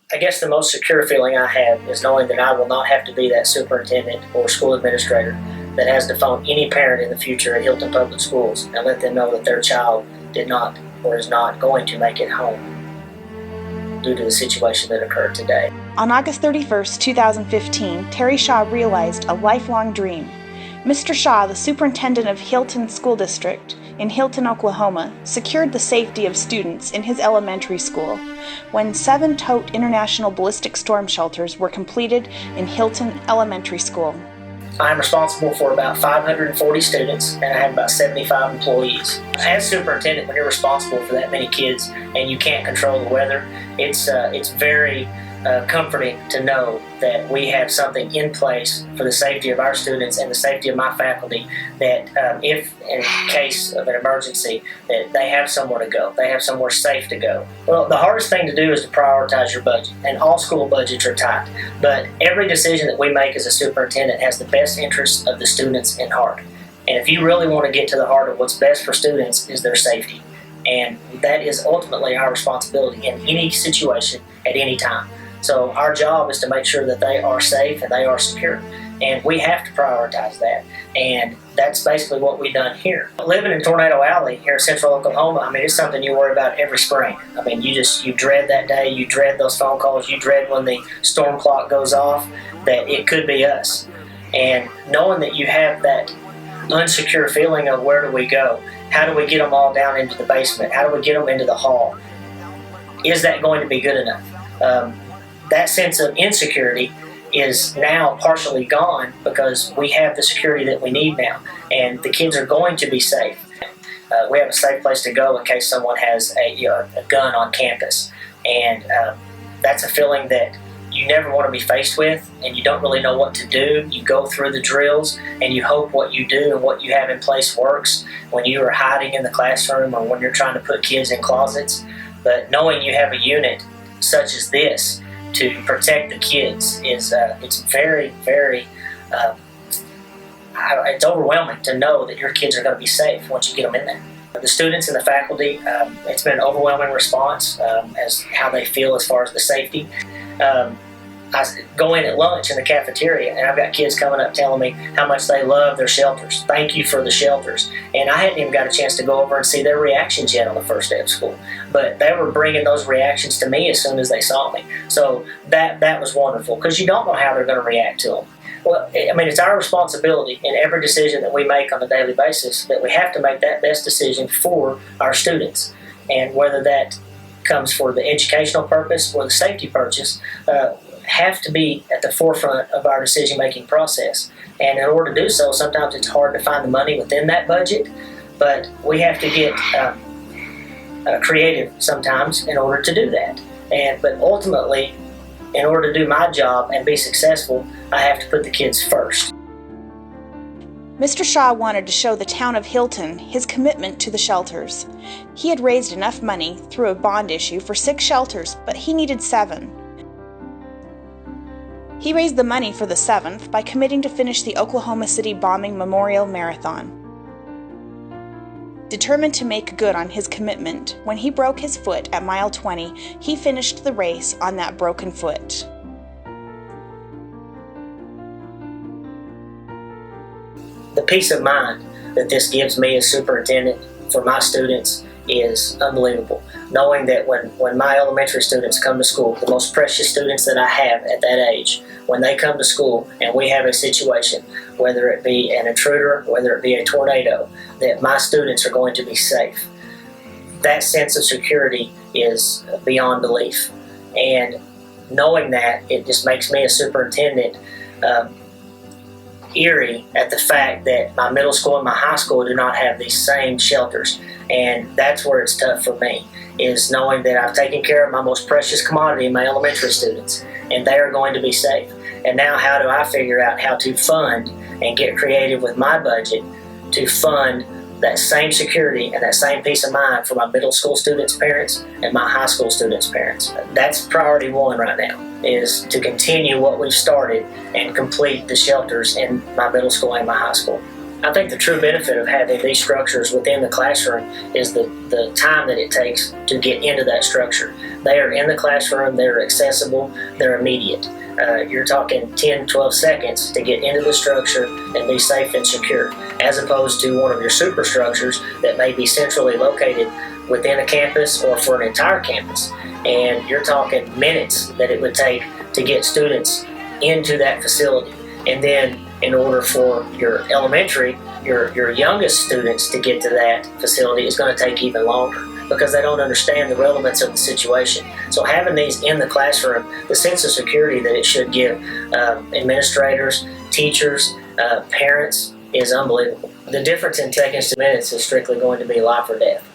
I guess the most secure feeling I have is knowing that I will not have to be that superintendent or school administrator that has to phone any parent in the future at Hilton Public Schools and let them know that their child did not or is not going to make it home due to the situation that occurred today. On August 31st, 2015, Terry Shaw realized a lifelong dream. Mr. Shaw, the superintendent of Hilton School District in Hilton, Oklahoma, secured the safety of students in his elementary school when 7 tote international ballistic storm shelters were completed in Hilton Elementary School. I'm responsible for about 540 students, and I have about 75 employees. As superintendent, when you're responsible for that many kids and you can't control the weather, it's very comforting to know that we have something in place for the safety of our students and the safety of my faculty, that if in case of an emergency, that they have somewhere to go, they have somewhere safe to go. Well, the hardest thing to do is to prioritize your budget, and all school budgets are tight, but every decision that we make as a superintendent has the best interests of the students in heart. And if you really want to get to the heart of what's best for students, is their safety. And that is ultimately our responsibility in any situation at any time. So our job is to make sure that they are safe and they are secure. And we have to prioritize that. And that's basically what we've done here. Living in Tornado Alley here in central Oklahoma, I mean, it's something you worry about every spring. I mean, you dread that day, you dread those phone calls, you dread when the storm clock goes off, that it could be us. And knowing that you have that unsecure feeling of where do we go? How do we get them all down into the basement? How do we get them into the hall? Is that going to be good enough? That sense of insecurity is now partially gone because we have the security that we need now, and the kids are going to be safe. We have a safe place to go in case someone has a gun on campus, and that's a feeling that you never want to be faced with, and you don't really know what to do. You go through the drills and you hope what you do and what you have in place works when you are hiding in the classroom or when you're trying to put kids in closets. But knowing you have a unit such as this to protect the kids is it's very, very it's overwhelming to know that your kids are going to be safe once you get them in there. The students and the faculty, it's been an overwhelming response as how they feel as far as the safety. I go in at lunch in the cafeteria, and I've got kids coming up telling me how much they love their shelters. Thank you for the shelters. And I hadn't even got a chance to go over and see their reactions yet on the first day of school. But they were bringing those reactions to me as soon as they saw me. So that was wonderful, because you don't know how they're going to react to them. Well, I mean, it's our responsibility in every decision that we make on a daily basis that we have to make that best decision for our students. And whether that comes for the educational purpose or the safety purchase, have to be at the forefront of our decision-making process. And in order to do so, sometimes it's hard to find the money within that budget, but we have to get creative sometimes in order to do that. But ultimately, in order to do my job and be successful, I have to put the kids first. Mr. Shaw wanted to show the town of Hilton his commitment to the shelters. He had raised enough money through a bond issue for 6 shelters, but he needed 7. He raised the money for the 7th by committing to finish the Oklahoma City Bombing Memorial Marathon. Determined to make good on his commitment, when he broke his foot at mile 20, he finished the race on that broken foot. The peace of mind that this gives me as superintendent for my students is unbelievable. Knowing that when my elementary students come to school, the most precious students that I have at that age, when they come to school and we have a situation, whether it be an intruder, whether it be a tornado, that my students are going to be safe. That sense of security is beyond belief. And knowing that, it just makes me a superintendent eerie at the fact that my middle school and my high school do not have these same shelters. And that's where it's tough for me, is knowing that I've taken care of my most precious commodity, my elementary students, and they are going to be safe. And now how do I figure out how to fund and get creative with my budget to fund that same security and that same peace of mind for my middle school students' parents and my high school students' parents? That's priority 1 right now, is to continue what we've started and complete the shelters in my middle school and my high school. I think the true benefit of having these structures within the classroom is the time that it takes to get into that structure. They are in the classroom, they're accessible, they're immediate. You're talking 10, 12 seconds to get into the structure and be safe and secure, as opposed to one of your superstructures that may be centrally located within a campus or for an entire campus. And you're talking minutes that it would take to get students into that facility. And then in order for your elementary, your youngest students to get to that facility is going to take even longer because they don't understand the relevance of the situation. So having these in the classroom, the sense of security that it should give administrators, teachers, parents is unbelievable. The difference in seconds to minutes is strictly going to be life or death.